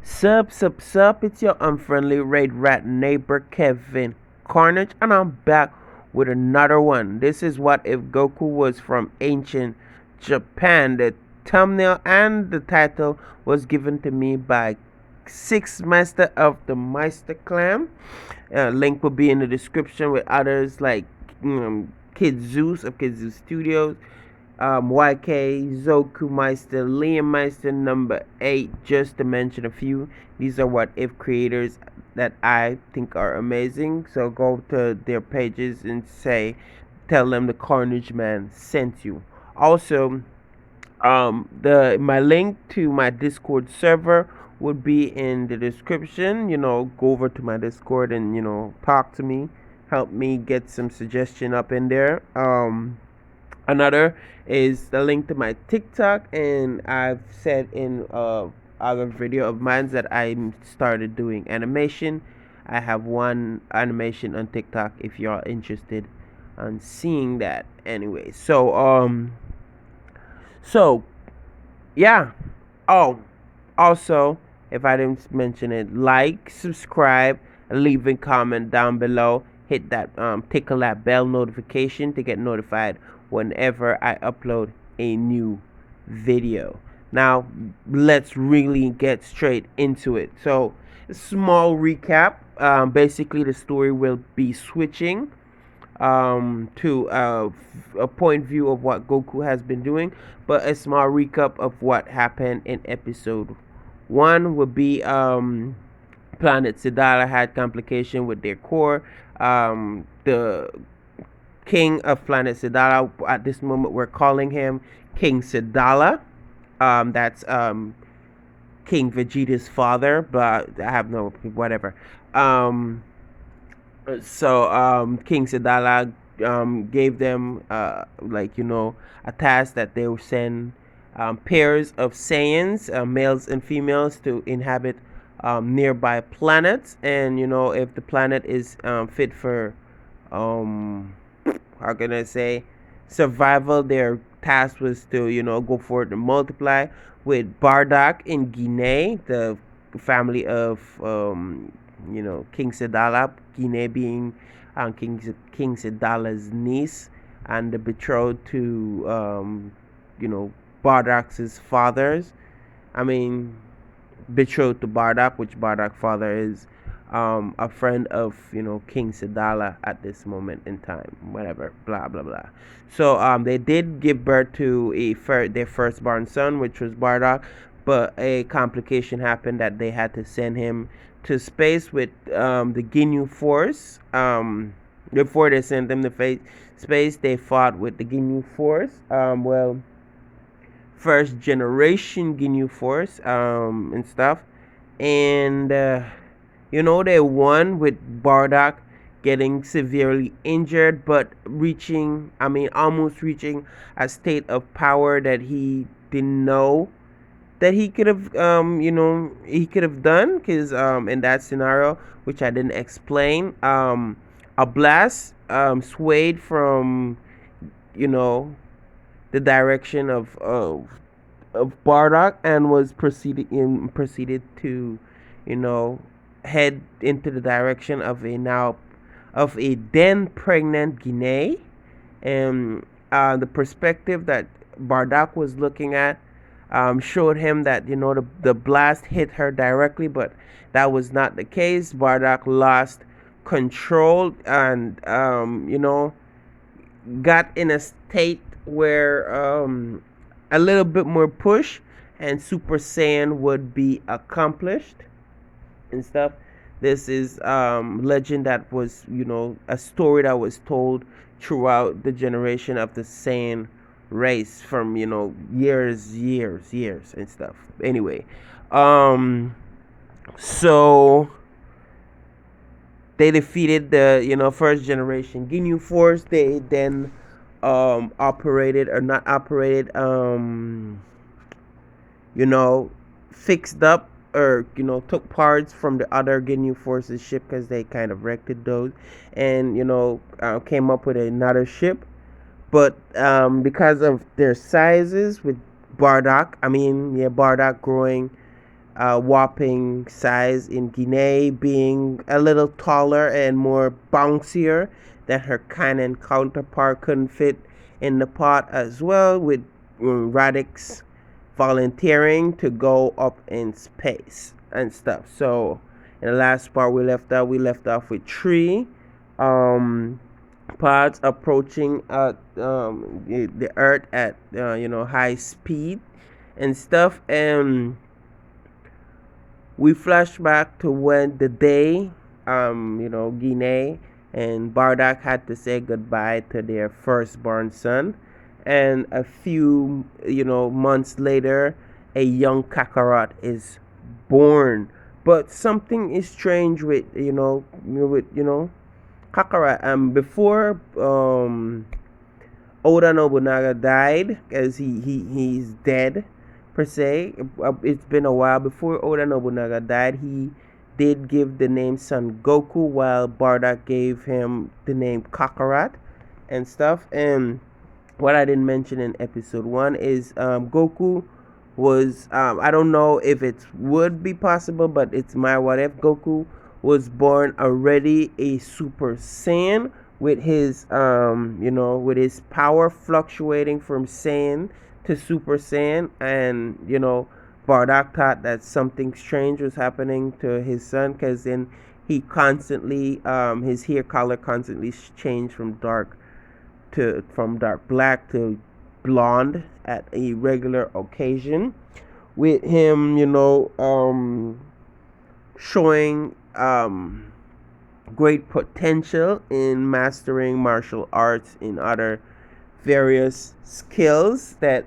Sup, it's your unfriendly raid rat neighbor Kevin Carnage, and I'm back with another one. This is what if Goku was from ancient Japan. The thumbnail and the title was given to me by Six Master of the Meister Clan. Link will be in the description with others like Kid Zeus of Kid Zeus Studios, YK, Zoku Meister, Liam Meister, number 8, just to mention a few. These are what if creators that I think are amazing. So go to their pages and tell them the Carnage Man sent you. Also, the my link to my Discord server would be in the description. Go over to my Discord and talk to me, help me get some suggestion up in there. Another is the link to my TikTok, and I've said in other video of mine that I started doing animation. I have one animation on TikTok if you're interested on seeing that. Anyway, so yeah. Oh, also, if I didn't mention it, like, subscribe, leave a comment down below. Hit that tickle that bell notification to get notified whenever I upload a new video. Now, let's really get straight into it. So, small recap. Basically, the story will be switching to a point view of what Goku has been doing, but a small recap of what happened in episode 1 would be Planet Sedala had complication with their core. The king of Planet Sedala, at this moment we're calling him King Sedala. That's King Vegeta's father, but I have no whatever. King Sedala gave them a task that they would send pairs of Saiyans, males and females, to inhabit nearby planets, and if the planet is fit for how can I say survival, their task was to go forward and multiply. With Bardock in Guinea, the family of King Sedala, Guinea being King Sedala's niece and the betrothed to Bardock's fathers. I mean, betrothed to Bardock, which Bardock father is a friend of King Sedala at this moment in time. Whatever, blah blah blah. So they did give birth to their firstborn son, which was Bardock, but a complication happened that they had to send him to space with the Ginyu Force. Before they sent them to space, they fought with the Ginyu Force. First generation Ginyu Force and stuff, and they won with Bardock getting severely injured, but almost reaching a state of power that he didn't know that he could have done, because in that scenario, which I didn't explain, a blast swayed from the direction of Bardock and was proceeded to head into the direction of a then pregnant Guinea, and the perspective that Bardock was looking at showed him that the blast hit her directly, but that was not the case. Bardock lost control and got in a state where a little bit more push and Super Saiyan would be accomplished and stuff. This is legend that was a story that was told throughout the generation of the Saiyan race from years and stuff. Anyway, so they defeated the first generation Ginyu Force. They then operated or not operated fixed up or took parts from the other Ginyu Forces ship, because they kind of wrecked those, and came up with another ship. But because of their sizes, with Bardock growing whopping size in Guinea, being a little taller and more bouncier than her canon counterpart, couldn't fit in the pot as well, with Radix volunteering to go up in space and stuff. So in the last part we left off with Tree pods approaching the Earth at high speed and stuff, and we flash back to when the day Guinea and Bardak had to say goodbye to their firstborn son, and a few months later a young Kakarot is born. But something is strange with Kakarot. Before Oda Nobunaga died, as he's dead per se. It's been a while. Before Oda Nobunaga died, he did give the name Son Goku, while Bardock gave him the name Kakarot and stuff. And what I didn't mention in episode 1 is Goku was I don't know if it would be possible, but it's my what if. Goku was born already a Super Saiyan, with his with his power fluctuating from Saiyan to Super Saiyan. And Bardock thought that something strange was happening to his son, because then he constantly his hair color constantly changed from dark black to blonde at a regular occasion, with him showing great potential in mastering martial arts in other various skills that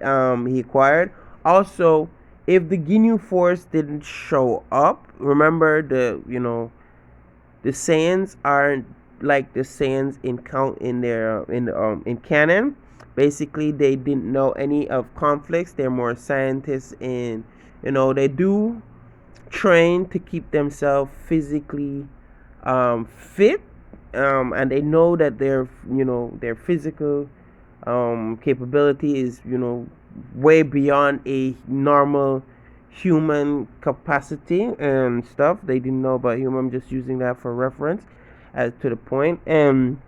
he acquired. Also, if the Ginyu Force didn't show up, remember the Saiyans aren't like the Saiyans in canon. Basically, they didn't know any of conflicts. They're more scientists in they do train to keep themselves physically fit, and they know that their physical capability is way beyond a normal human capacity and stuff. They didn't know about human. I'm just using that for reference as to the point. And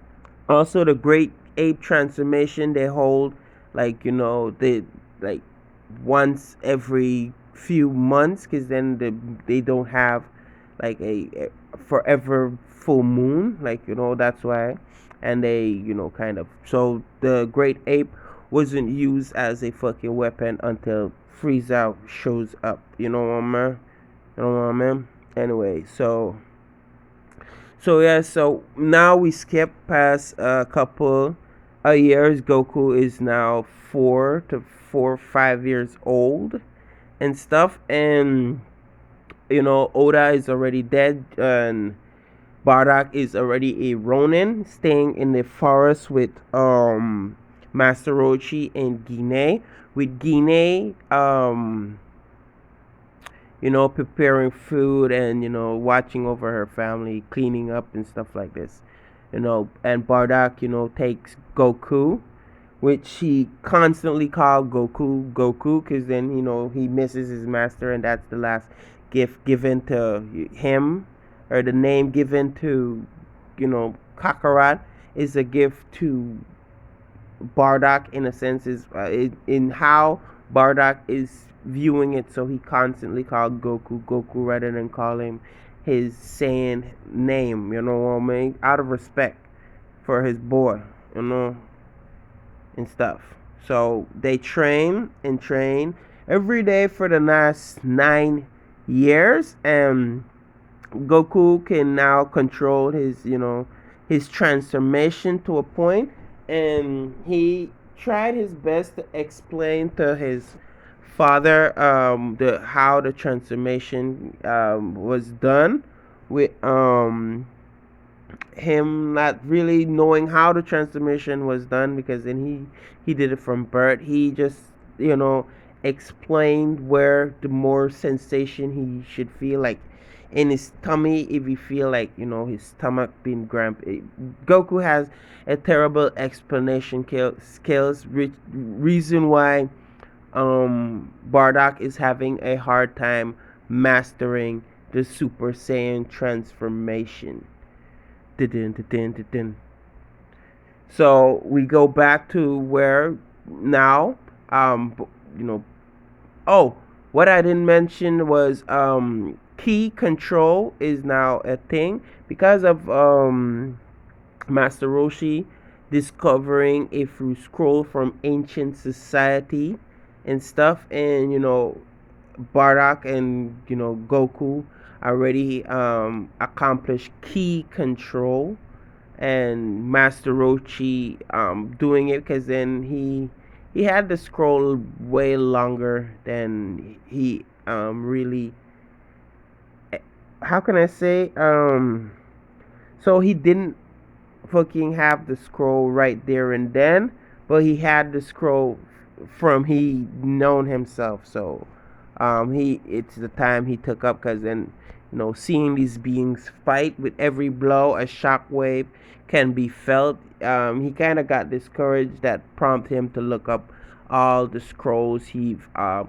also the great ape transformation they hold, they like once every few months, because then they don't have like a forever full moon, that's why. And they kind of, so the great ape wasn't used as a fucking weapon until Frieza shows up. You know what I mean? Anyway, so yeah, so now we skip past a couple of years. Goku is now 5 years old and stuff, and Oda is already dead, and Bardock is already a Ronin, staying in the forest with Master Roshi and Guinea. With Guinea preparing food and watching over her family, cleaning up and stuff like this. And Bardock takes Goku, which he constantly called Goku, because then he misses his master, and that's the last gift given to him, or the name given to Kakarot is a gift to Bardock, in a sense, is in how Bardock is viewing it. So he constantly called Goku rather than call him his Saiyan name, what I mean, out of respect for his boy, and stuff. So they train every day for the last 9 years, and Goku can now control his transformation to a point, and he tried his best to explain to his father how the transformation was done, with him not really knowing how the transformation was done, because then he did it from birth. He just explained where the more sensation he should feel, like in his tummy, if he feel like his stomach being cramped. Goku has a terrible explanation skills, reason why Bardock is having a hard time mastering the Super Saiyan transformation. Dun, dun, dun, dun, dun. So we go back to where now, you know, oh, what I didn't mention was key control is now a thing because of Master Roshi discovering a through scroll from ancient society and stuff, and Bardock and Goku already accomplished key control, and Master Roshi doing it because then he had the scroll way longer than he really, how can I say, so he didn't fucking have the scroll right there and then, but he had the scroll from he known himself. So he it's the time he took up because then seeing these beings fight with every blow a shockwave can be felt. He kind of got discouraged. That prompted him to look up all the scrolls he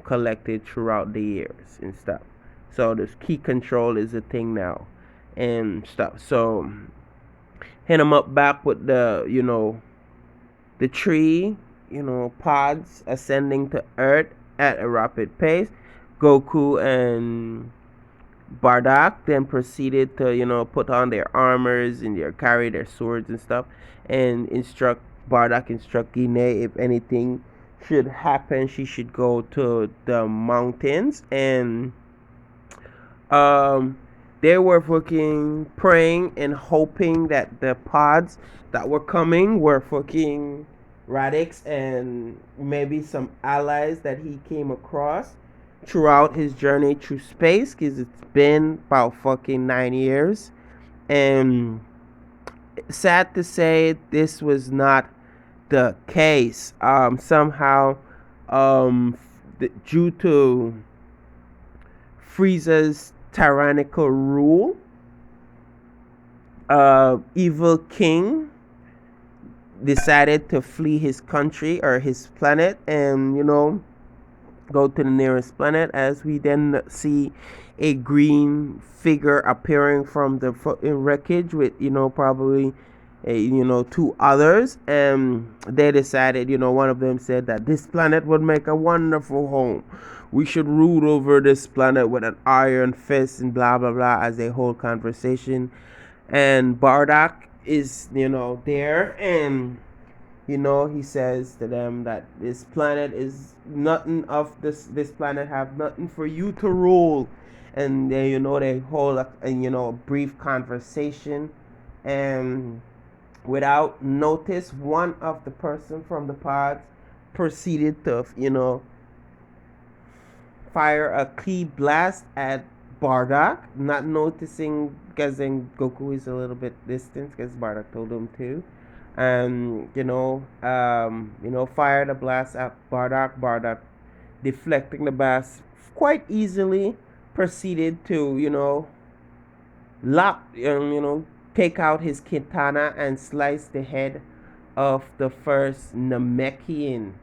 collected throughout the years and stuff. So this key control is a thing now and stuff. So hit him up back with the tree, pods ascending to Earth at a rapid pace. Goku and Bardock then proceeded to, put on their armors and carry their swords and stuff, and Bardock instruct Guinea if anything should happen, she should go to the mountains, and um they were fucking praying and hoping that the pods that were coming were fucking Radix and maybe some allies that he came across throughout his journey through space, because it's been about fucking 9 years. And sad to say, this was not the case. Somehow, due to Frieza's tyrannical rule, evil king decided to flee his country or his planet and go to the nearest planet, as we then see a green figure appearing from the wreckage with probably two others, and they decided, one of them said that this planet would make a wonderful home. We should rule over this planet with an iron fist and blah blah blah, as they hold conversation. And Bardock is there, and he says to them that this planet is nothing of this planet have nothing for you to rule. And they they hold a brief conversation, and without notice, one of the person from the pods proceeded to fire a key blast at Bardock, not noticing, because then Goku is a little bit distant because Bardock told him to. And fired a blast at Bardock. Bardock, deflecting the blast quite easily, proceeded to lock take out his katana and slice the head of the first Namekian.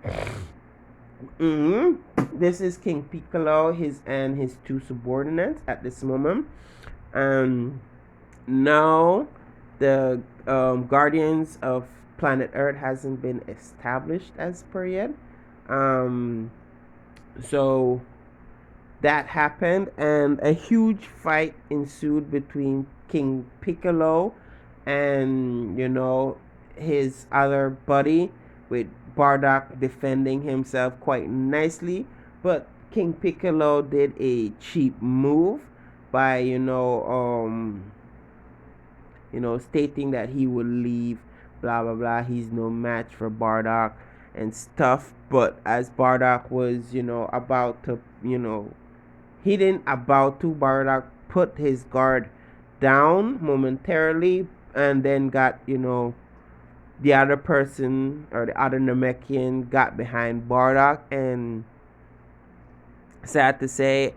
This is King Piccolo, his two subordinates at this moment. Now the Guardians of Planet Earth hasn't been established as per yet. So that happened, and a huge fight ensued between King Piccolo and his other buddy, with Bardock defending himself quite nicely. But King Piccolo did a cheap move by stating that he would leave, blah blah blah, he's no match for Bardock and stuff. But as Bardock was about to Bardock put his guard down momentarily, and then got the other person, or the other Namekian, got behind Bardock, and sad to say,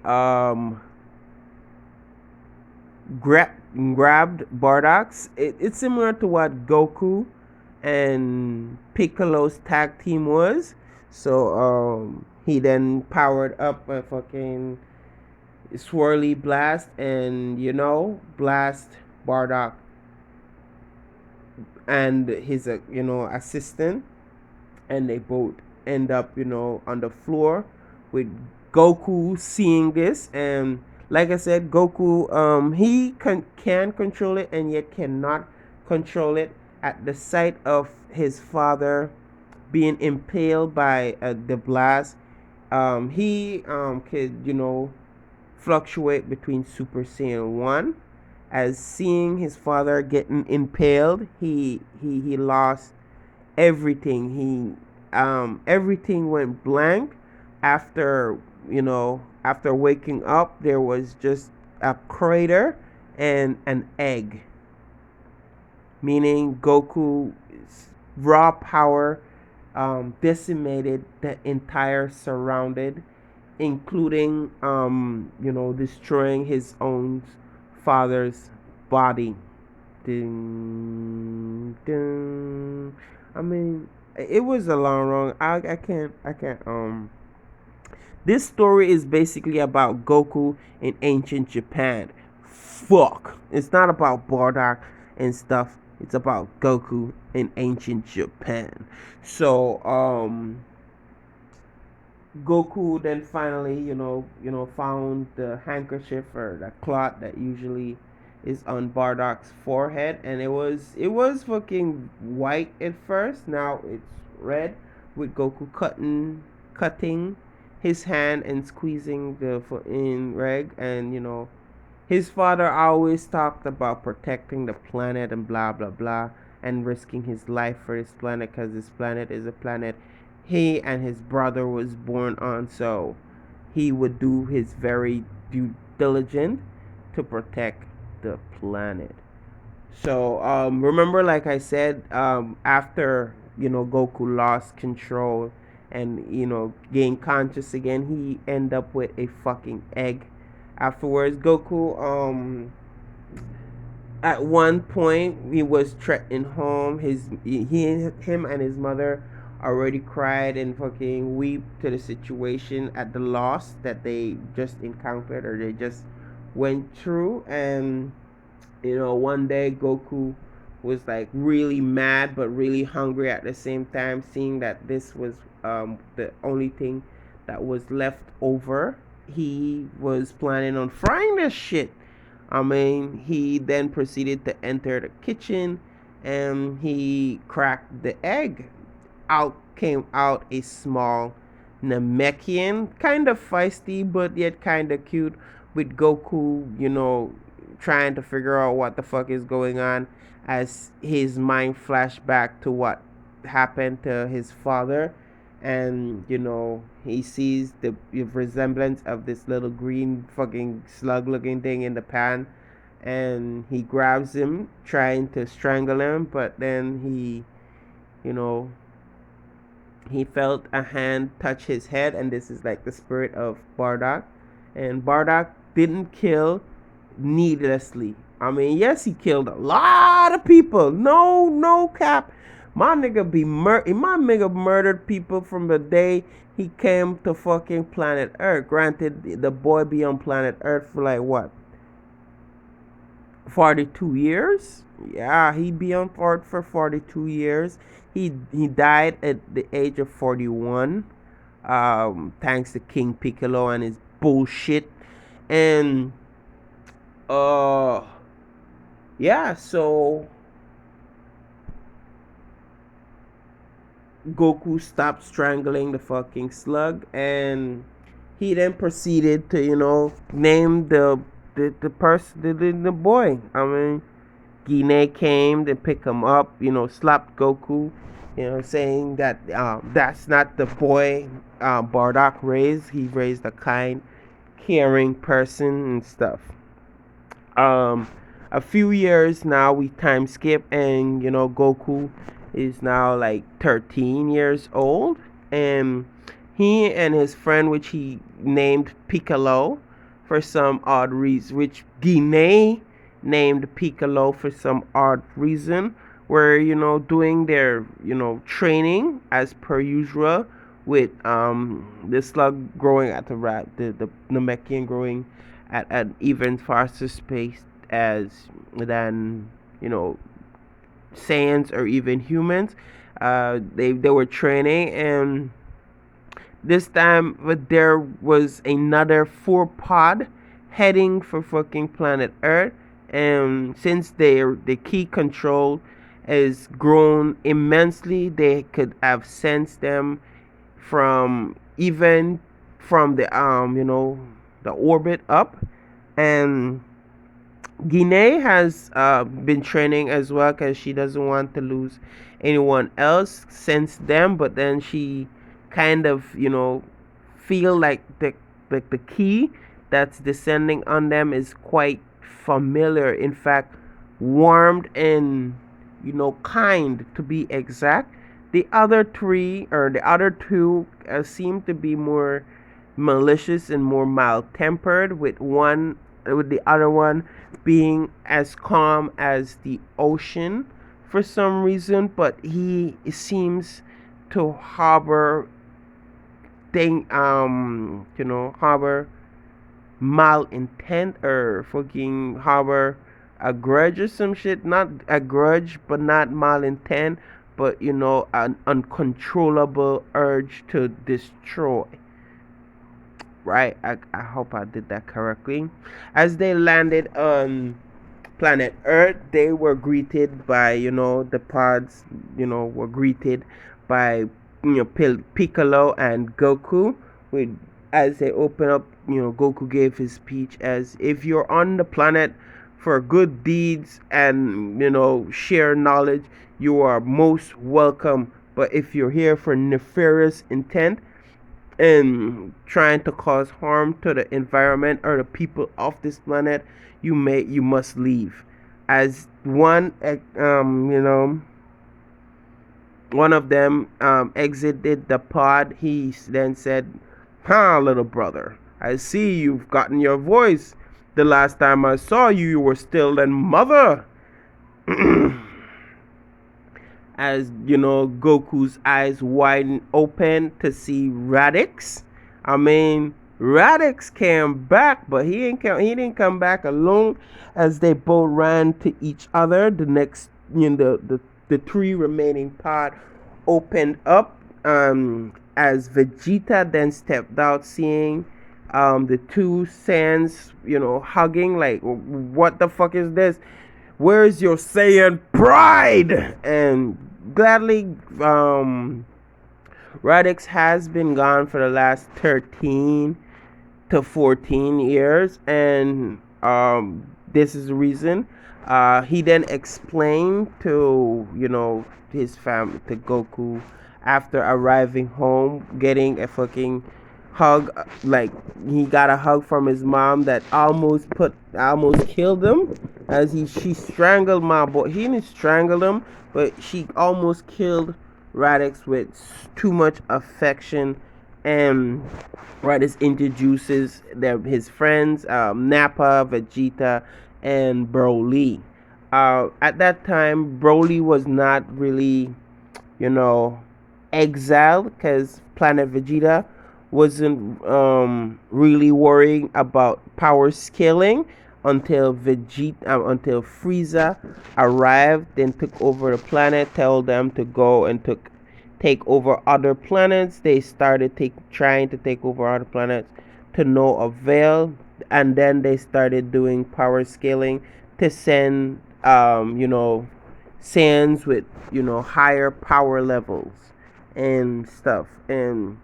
grabbed Bardock's. It's similar to what Goku and Piccolo's tag team was. So he then powered up a fucking swirly blast and blast Bardock and his assistant, and they both end up on the floor with Goku seeing this. And like I said, Goku he can control it and yet cannot control it at the sight of his father being impaled by the blast. He could fluctuate between Super Saiyan 1, as seeing his father getting impaled, he lost everything. Everything went blank after after waking up. There was just a crater and an egg, meaning Goku's raw power decimated the entire surrounded, including destroying his own father's body. Ding, ding. I mean, it was a long run. I can't. This story is basically about Goku in ancient Japan. Fuck. It's not about Bardock and stuff. It's about Goku in ancient Japan. So, Goku then finally, found the handkerchief or the cloth that usually is on Bardock's forehead, and it was fucking white at first. Now it's red, with Goku cutting his hand and squeezing the foot in reg, and his father always talked about protecting the planet and blah blah blah, and risking his life for this planet, because this planet is a planet he and his brother was born on. So he would do his very due diligent to protect the planet. So remember, like I said, after Goku lost control and gained conscious again, he end up with a fucking egg. Afterwards, Goku at one point he was threatening home. Him and his mother already cried and fucking weep to the situation at the loss that they just encountered or they just went through. And one day Goku was like really mad but really hungry at the same time, seeing that this was the only thing that was left over. He was planning on frying this shit. I mean, he then proceeded to enter the kitchen and he cracked the egg. Out came out a small Namekian, kind of feisty but yet kind of cute, with Goku, trying to figure out what the fuck is going on as his mind flashed back to what happened to his father. And he sees the resemblance of this little green fucking slug looking thing in the pan, and he grabs him trying to strangle him, but then you know he felt a hand touch his head, and this is like the spirit of Bardock. And Bardock didn't kill needlessly. I mean, yes, he killed a lot of people. No cap. My nigga murdered people from the day he came to fucking planet Earth. Granted, the boy be on planet Earth for like what, 42 years? Yeah, he be on Earth for 42 years. He died at the age of 41. Thanks to King Piccolo and his bullshit. And uh yeah, so Goku stopped strangling the fucking slug, and he then proceeded to name the person, the boy. I mean, Guinea came to pick him up, slapped Goku, saying that that's not the boy Bardock raised. He raised a kind, caring person and stuff. Um, a few years now we time skip, and Goku is now like 13 years old, and he and his friend, which he named Piccolo for some odd reason, which Guinea named Piccolo for some odd reason, were doing their training as per usual, with the slug growing at the Namekian growing at an even faster pace as than you know Saiyans or even humans. They were training, and this time but there was another four pod heading for fucking planet Earth, and since the key control has grown immensely, they could have sensed them from even from the the orbit up. And Guinea has been training as well because she doesn't want to lose anyone else since them. But then she kind of feel like the key that's descending on them is quite familiar. In fact, warmed and kind to be exact. The other three or the other two seem to be more malicious and more mild tempered, with the other one being as calm as the ocean for some reason, but he seems to harbor harbor malintent or fucking harbor a grudge or some shit. Not a grudge, but not malintent, but an uncontrollable urge to destroy. Right? I hope I did that correctly. As they landed on planet Earth, they were greeted by, the pods, were greeted by, Piccolo and Goku. With As they open up, Goku gave his speech as, if you're on the planet for good deeds and, share knowledge, you are most welcome. But if you're here for nefarious intent, and trying to cause harm to the environment or the people of this planet, you must leave. As one of them exited the pod, he then said, "Ha, little brother, I see you've gotten your voice. The last time I saw you, you were still in mother." As Goku's eyes widen open to see Radix. I mean, Radix came back, but he didn't come back alone. As they both ran to each other, the next the three remaining pod opened up. As Vegeta then stepped out, seeing the two Saiyans hugging, like, what the fuck is this? Where's your Saiyan pride? And gladly, Radix has been gone for the last 13 to 14 years, and this is the reason. He then explained to his family, to Goku, after arriving home, getting a fucking hug. Like, he got a hug from his mom that almost killed him, as she strangled my boy. He didn't strangle him, but she almost killed Radix with too much affection. And Radix introduces his friends, Nappa, Vegeta, and Broly. At that time, Broly was not really exiled, because Planet Vegeta wasn't really worrying about power scaling until until Frieza arrived, then took over the planet, told them to go and take over other planets. They started trying to take over other planets to no avail, and then they started doing power scaling to send Saiyans with higher power levels and stuff. And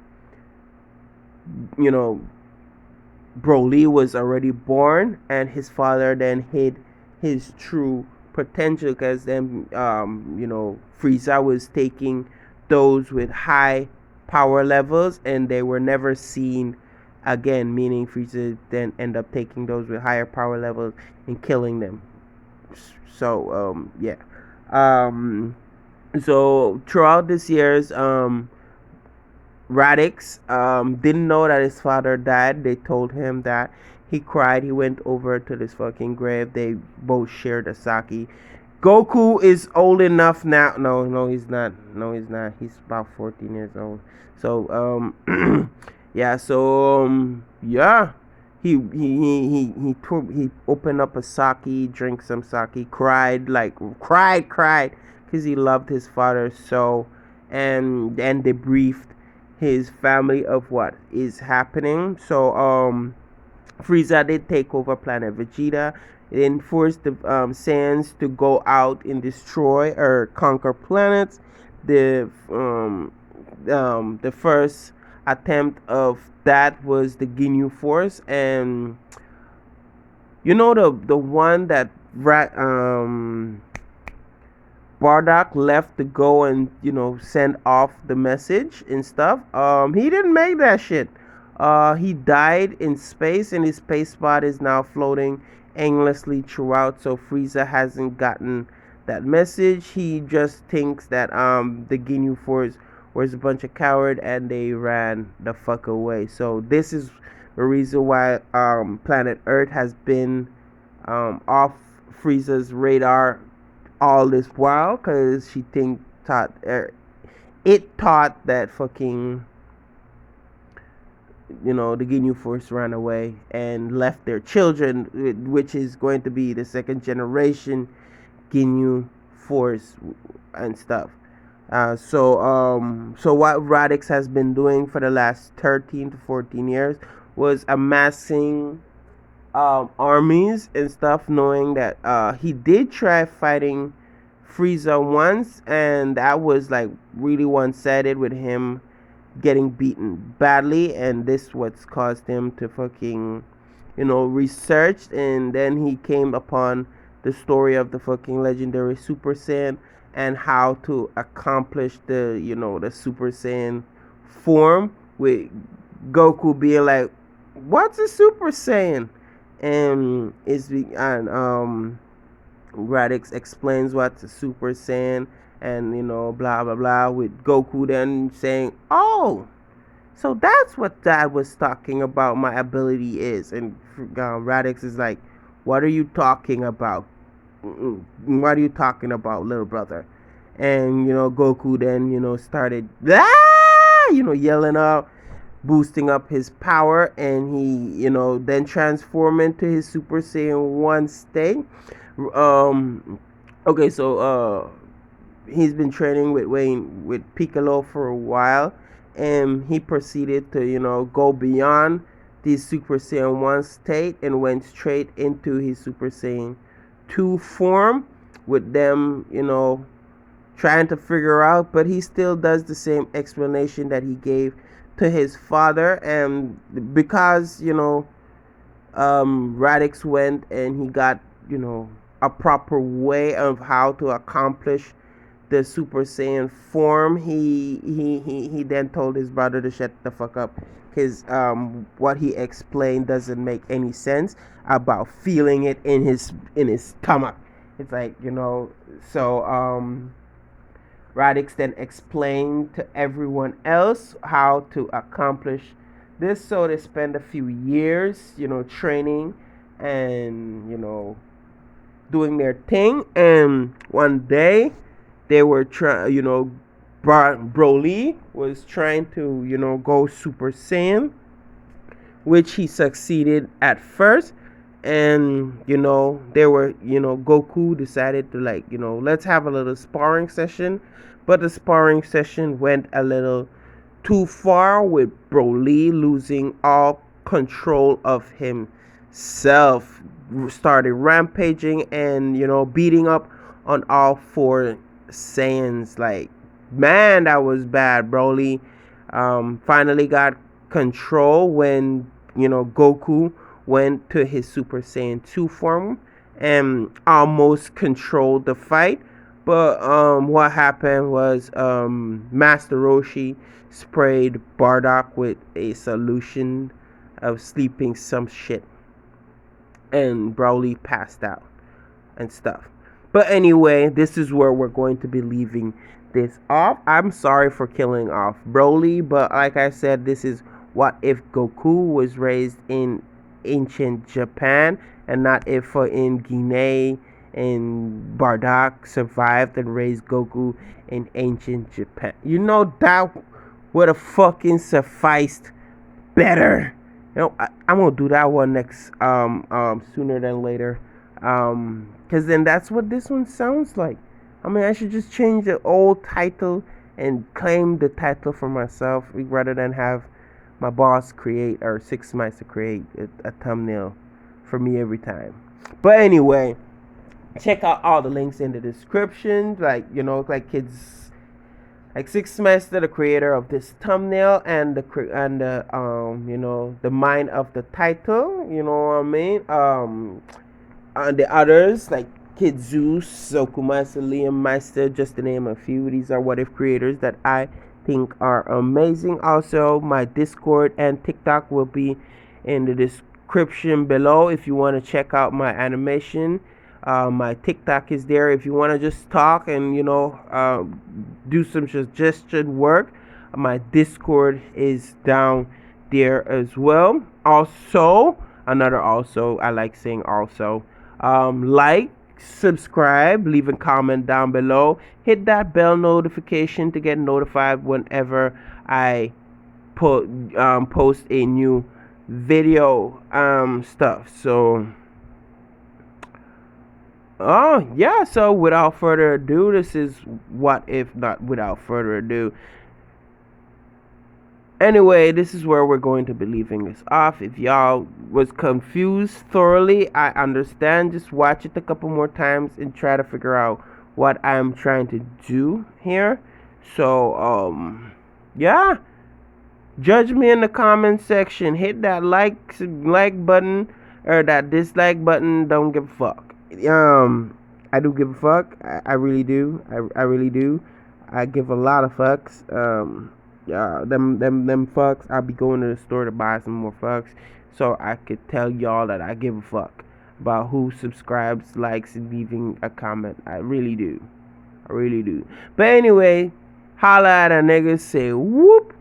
Broly was already born, and his father then hid his true potential, because then Frieza was taking those with high power levels, and they were never seen again, meaning Frieza then end up taking those with higher power levels and killing them. So yeah. So throughout this years, Radix didn't know that his father died. They told him that. He cried. He went over to this fucking grave. They both shared a sake. Goku is old enough now. No, he's not. No, he's not. He's about 14 years old. So yeah. So yeah. He opened up a sake, drank some sake, cried, because he loved his father so, and then debriefed his family of what is happening. So Frieza did take over planet Vegeta. It enforced the Saiyans to go out and destroy or conquer planets. The first attempt of that was the Ginyu Force, and the one that Bardock left to go and send off the message and stuff. He didn't make that shit. He died in space, and his space spot is now floating aimlessly throughout. So Frieza hasn't gotten that message. He just thinks that the Ginyu Force was a bunch of coward and they ran the fuck away. So this is the reason why planet Earth has been off Frieza's radar all this while, because it thought that fucking the Ginyu Force ran away and left their children, which is going to be the second generation Ginyu Force and stuff. So what Radix has been doing for the last 13 to 14 years was amassing armies and stuff, knowing that he did try fighting Frieza once, and that was like really one-sided with him getting beaten badly, and this what's caused him to fucking research, and then he came upon the story of the fucking legendary Super Saiyan and how to accomplish the Super Saiyan form, with Goku being like, what's a Super Saiyan? And Radix explains what's a Super Saiyan, and blah blah blah, with Goku then saying, oh, so that's what Dad was talking about my ability is. And Radix is like, what are you talking about? What are you talking about, little brother? And Goku then started yelling out, boosting up his power, and he then transformed into his Super Saiyan 1 state. Okay, so he's been training with Piccolo for a while, and he proceeded to go beyond the Super Saiyan 1 state and went straight into his Super Saiyan 2 form, with them trying to figure out, but he still does the same explanation that he gave to his father. And because Radix went and he got a proper way of how to accomplish the Super Saiyan form, he then told his brother to shut the fuck up, because what he explained doesn't make any sense about feeling it in his stomach. It's like so Radix then explained to everyone else how to accomplish this. So they spend a few years training and doing their thing, and one day they were trying, Broly was trying to go Super Saiyan, which he succeeded at first. And they were Goku decided to let's have a little sparring session, but the sparring session went a little too far, with Broly losing all control of himself, started rampaging and beating up on all four Saiyans. Like, man, that was bad. Broly finally got control when Goku went to his Super Saiyan 2 form and almost controlled the fight. But what happened was Master Roshi sprayed Bardock with a solution of sleeping some shit, and Broly passed out and stuff. But anyway, this is where we're going to be leaving this off. I'm sorry for killing off Broly, but like I said, this is what if Goku was raised in ancient Japan, and not if in Guinea and Bardock survived and raised Goku in ancient Japan. That would have fucking sufficed better I'm gonna do that one next sooner than later. Cause then that's what this one sounds like. I mean, I should just change the old title and claim the title for myself rather than have my boss create or 6 months to create a thumbnail for me every time. But anyway, check out all the links in the description. Like kids, like 6 months to the creator of this thumbnail and the mind of the title. You know what I mean? And the others like Kid Zeus, Zokumasa, Liam Meister, just to name a few. These are what if creators that I think are amazing. Also, my Discord and TikTok will be in the description below if you want to check out my animation. My TikTok is there if you want to just talk and do some suggestion work. My Discord is down there as well. Also, I like saying also. Like, subscribe, leave a comment down below, hit that bell notification to get notified whenever I post a new video stuff. So oh yeah, so without further ado, this is what if not without further ado. Anyway, this is where we're going to be leaving this off. If y'all was confused thoroughly, I understand. Just watch it a couple more times and try to figure out what I'm trying to do here. So, yeah. Judge me in the comment section. Hit that like button or that dislike button. Don't give a fuck. I do give a fuck. I really do. I really do. I give a lot of fucks. Them fucks. I'll be going to the store to buy some more fucks, so I could tell y'all that I give a fuck about who subscribes, likes, and leaving a comment. I really do. I really do. But anyway, holla at a nigga. Say whoop.